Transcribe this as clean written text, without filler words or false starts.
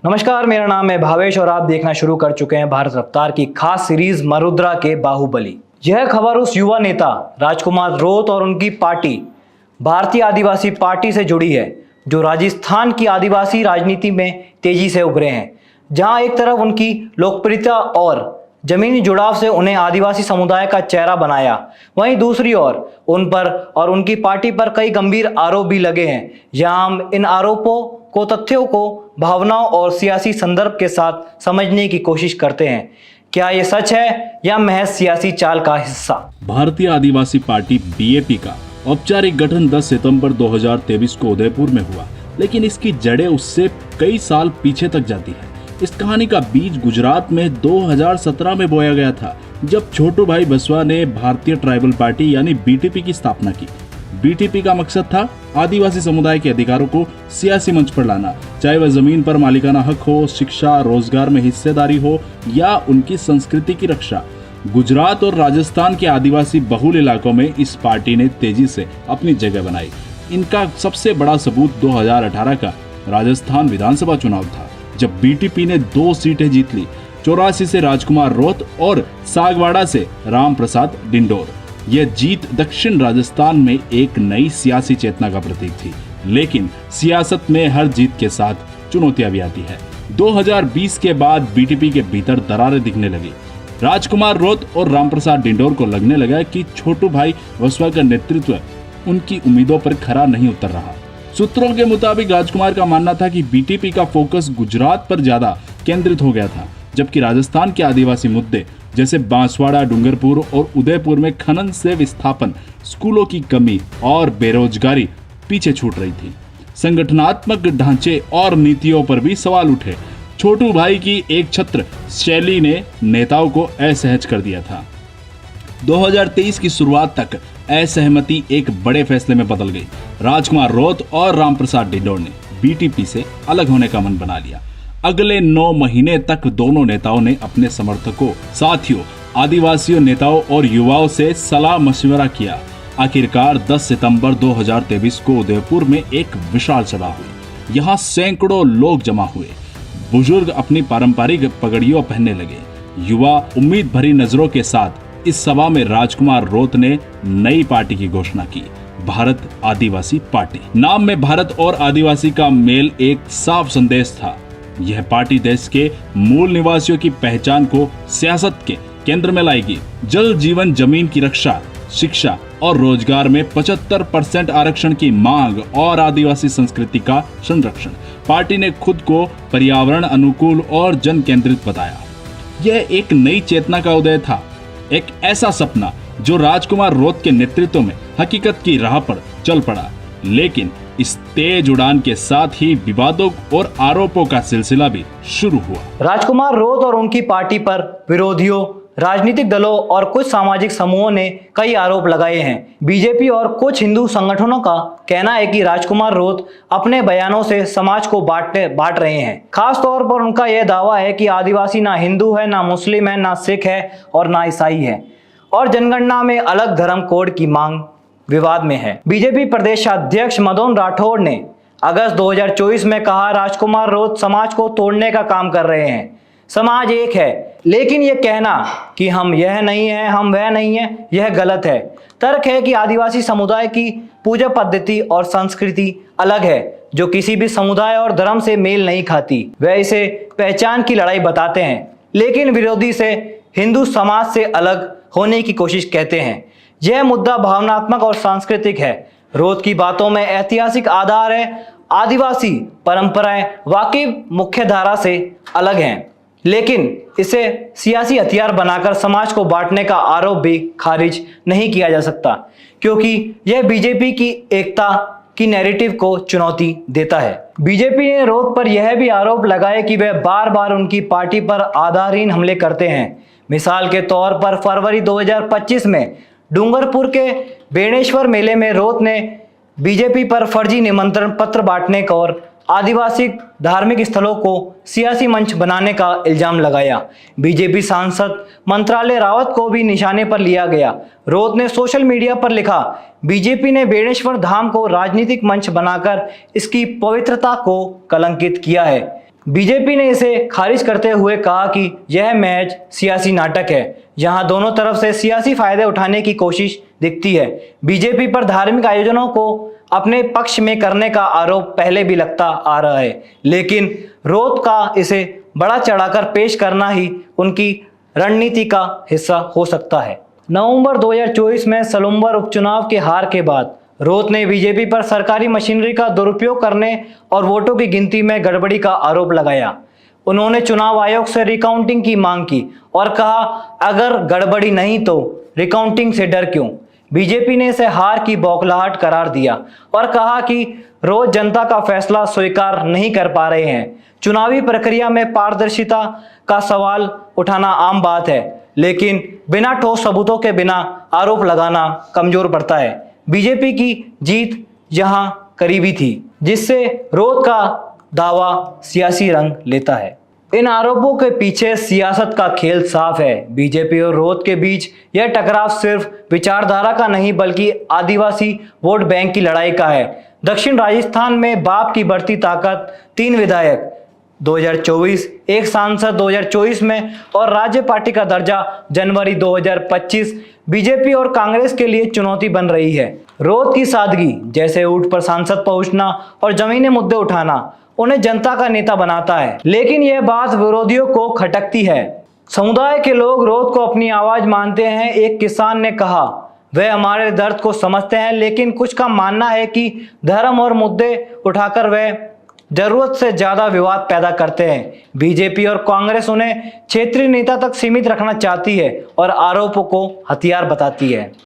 नमस्कार, मेरा नाम है भावेश और आप देखना शुरू कर चुके हैं भारत रफ्तार की खास सीरीज मरुद्रा के बाहुबली। यह खबर उस युवा नेता राजकुमार रोत और उनकी पार्टी भारतीय आदिवासी पार्टी से जुड़ी है, जो राजस्थान की आदिवासी राजनीति में तेजी से उभरे हैं। जहां एक तरफ उनकी लोकप्रियता और जमीनी जुड़ाव से उन्हें आदिवासी समुदाय का चेहरा बनाया, वहीं दूसरी ओर उन पर और उनकी पार्टी पर कई गंभीर आरोप भी लगे हैं। यहाँ हम इन आरोपों को, तथ्यों को भावनाओं और सियासी संदर्भ के साथ समझने की कोशिश करते हैं। क्या ये सच है या महज सियासी चाल का हिस्सा? भारतीय आदिवासी पार्टी बीएपी का औपचारिक गठन 10 सितंबर 2023 को उदयपुर में हुआ, लेकिन इसकी जड़ें उससे कई साल पीछे तक जाती है। इस कहानी का बीज गुजरात में 2017 में बोया गया था, जब छोटू भाई बसवा ने भारतीय ट्राइबल पार्टी यानी बीटीपी की स्थापना की। बीटीपी का मकसद था आदिवासी समुदाय के अधिकारों को सियासी मंच पर लाना, चाहे वह जमीन पर मालिकाना हक हो, शिक्षा, रोजगार में हिस्सेदारी हो या उनकी संस्कृति की रक्षा। गुजरात और राजस्थान के आदिवासी बहुल इलाकों में इस पार्टी ने तेजी से अपनी जगह बनाई। इनका सबसे बड़ा सबूत 2018 का राजस्थान विधानसभा चुनाव था, जब बीटीपी ने 2 सीटें जीत ली, 84 से राजकुमार रोत और सागवाड़ा से राम प्रसाद डिंडोर। यह जीत दक्षिण राजस्थान में एक नई सियासी चेतना का प्रतीक थी, लेकिन सियासत में हर जीत के साथ चुनौतियां भी आती है। 2020 के बाद बीटीपी के भीतर दरारें दिखने लगी। राजकुमार रोत और रामप्रसाद डिंडोर को लगने लगा कि छोटू भाई बसवा का नेतृत्व उनकी उम्मीदों पर खरा नहीं उतर रहा। सूत्रों के मुताबिक राजकुमार का मानना था कि बीटीपी का फोकस गुजरात पर ज्यादा केंद्रित हो गया था, जबकि राजस्थान के आदिवासी मुद्दे जैसे बांसवाड़ा, डूंगरपुर और उदयपुर में खनन से विस्थापन, स्कूलों की कमी और बेरोजगारी पीछे छूट रही थी। संगठनात्मक ढांचे और नीतियों पर भी सवाल उठे। छोटू भाई की एक छत्र शैली ने नेताओं को असहज कर दिया था। 2023 की शुरुआत तक असहमति एक बड़े फैसले में बदल गई। राजकुमार रोत और रामप्रसाद डिंडोर ने बीटीपी से अलग होने का मन बना लिया। अगले 9 महीने तक दोनों नेताओं ने अपने समर्थकों, साथियों, आदिवासियों, नेताओं और युवाओं से सलाह मशवरा किया। आखिरकार 10 सितंबर 2023 को उदयपुर में एक विशाल सभा हुई। यहाँ सैकड़ों लोग जमा हुए। बुजुर्ग अपनी पारंपरिक पगड़ियों पहनने लगे। युवा उम्मीद भरी नजरों के साथ इस सभा में राजकुमार रोत ने नई पार्टी की घोषणा की, भारत आदिवासी पार्टी। नाम में भारत और आदिवासी का मेल एक साफ संदेश था। यह पार्टी देश के मूल निवासियों की पहचान को सियासत के केंद्र में लाएगी। जल जीवन, जमीन की रक्षा, शिक्षा और रोजगार में 75% आरक्षण की मांग और आदिवासी संस्कृति का संरक्षण। पार्टी ने खुद को पर्यावरण अनुकूल और जन केंद्रित बताया। यह एक नई चेतना का उदय था, एक ऐसा सपना जो राजकुमार रोत के नेतृत्व में हकीकत की राह पर चल पड़ा। लेकिन इस तेज उड़ान के साथ ही विवादों और आरोपों का सिलसिला भी शुरू हुआ। राजकुमार रोत और उनकी पार्टी पर विरोधियों, राजनीतिक दलों और कुछ सामाजिक समूहों ने कई आरोप लगाए हैं। बीजेपी और कुछ हिंदू संगठनों का कहना है कि राजकुमार रोत अपने बयानों से समाज को बांट रहे हैं। खास तौर पर उनका यह दावा है कि आदिवासी ना हिंदू है, ना मुस्लिम है, ना सिख है और ना ईसाई है, और जनगणना में अलग धर्म कोड की मांग विवाद में है। बीजेपी प्रदेश अध्यक्ष मदन राठौड़ ने अगस्त 2024 में कहा, राजकुमार रोत समाज को तोड़ने का काम कर रहे हैं। समाज एक है, लेकिन यह कहना कि हम यह नहीं है, हम वह नहीं है, यह गलत है। तर्क है कि आदिवासी समुदाय की पूजा पद्धति और संस्कृति अलग है, जो किसी भी समुदाय और धर्म से मेल नहीं खाती। वह इसे पहचान की लड़ाई बताते हैं, लेकिन विरोधी से हिंदू समाज से अलग होने की कोशिश कहते हैं। यह मुद्दा भावनात्मक और सांस्कृतिक है। रोत की बातों में ऐतिहासिक आधार है। आदिवासी परंपराएं वाकई मुख्य धारा से अलग हैं, लेकिन इसे सियासी हथियार बनाकर समाज को बांटने का आरोप भी खारिज नहीं किया जा सकता, क्योंकि यह बीजेपी की एकता की नैरेटिव को चुनौती देता है। बीजेपी ने रोत पर यह भी आरोप लगाया कि वह बार बार उनकी पार्टी पर आधारहीन हमले करते हैं। मिसाल के तौर पर फरवरी 2025 में डूंगरपुर के बेणेश्वर मेले में रोत ने बीजेपी पर फर्जी निमंत्रण पत्र बांटने का और आदिवासी धार्मिक स्थलों को सियासी मंच बनाने का इल्जाम लगाया। बीजेपी सांसद मंत्रालय रावत को भी निशाने पर लिया गया। रोत ने सोशल मीडिया पर लिखा, बीजेपी ने बेणेश्वर धाम को राजनीतिक मंच बनाकर इसकी पवित्रता को कलंकित किया है। बीजेपी ने इसे खारिज करते हुए कहा कि यह महज सियासी नाटक है, जहां दोनों तरफ से सियासी फायदे उठाने की कोशिश दिखती है। बीजेपी पर धार्मिक आयोजनों को अपने पक्ष में करने का आरोप पहले भी लगता आ रहा है, लेकिन रोत का इसे बड़ा चढ़ाकर पेश करना ही उनकी रणनीति का हिस्सा हो सकता है। नवंबर 2024 में सलूम्बर उपचुनाव के हार के बाद रोत ने बीजेपी पर सरकारी मशीनरी का दुरुपयोग करने और वोटों की गिनती में गड़बड़ी का आरोप लगाया। उन्होंने चुनाव आयोग से रिकाउंटिंग की मांग की और कहा, अगर गड़बड़ी नहीं तो रिकाउंटिंग से डर क्यों। बीजेपी ने इसे हार की बौखलाहट करार दिया और कहा कि रोत जनता का फैसला स्वीकार नहीं कर पा रहे हैं। चुनावी प्रक्रिया में पारदर्शिता का सवाल उठाना आम बात है, लेकिन बिना ठोस सबूतों के बिना आरोप लगाना कमजोर पड़ता है। बीजेपी की जीत यहां करीबी थी, जिससे रोत का दावा सियासी रंग लेता है। इन आरोपों के पीछे सियासत का खेल साफ है। बीजेपी और रोत के बीच यह टकराव सिर्फ विचारधारा का नहीं बल्कि आदिवासी वोट बैंक की लड़ाई का है। दक्षिण राजस्थान में बाप की बढ़ती ताकत, 3 विधायक 2024, एक सांसद 2024 में और राज्य पार्टी का दर्जा जनवरी 2025 बीजेपी और कांग्रेस के लिए चुनौती बन रही है। रोत की सादगी, जैसे ऊंट पर सांसद पहुंचना और जमीनी मुद्दे उठाना, उन्हें जनता का नेता बनाता है, लेकिन यह बात विरोधियों को खटकती है। समुदाय के लोग रोत को अपनी आवाज मानते हैं। एक किसान ने कहा, वे हमारे दर्द को समझते हैं, लेकिन कुछ का मानना है कि धर्म और मुद्दे उठाकर वे जरूरत से ज्यादा विवाद पैदा करते हैं। बीजेपी और कांग्रेस उन्हें क्षेत्रीय नेता तक सीमित रखना चाहती है और आरोपों को हथियार बताती है।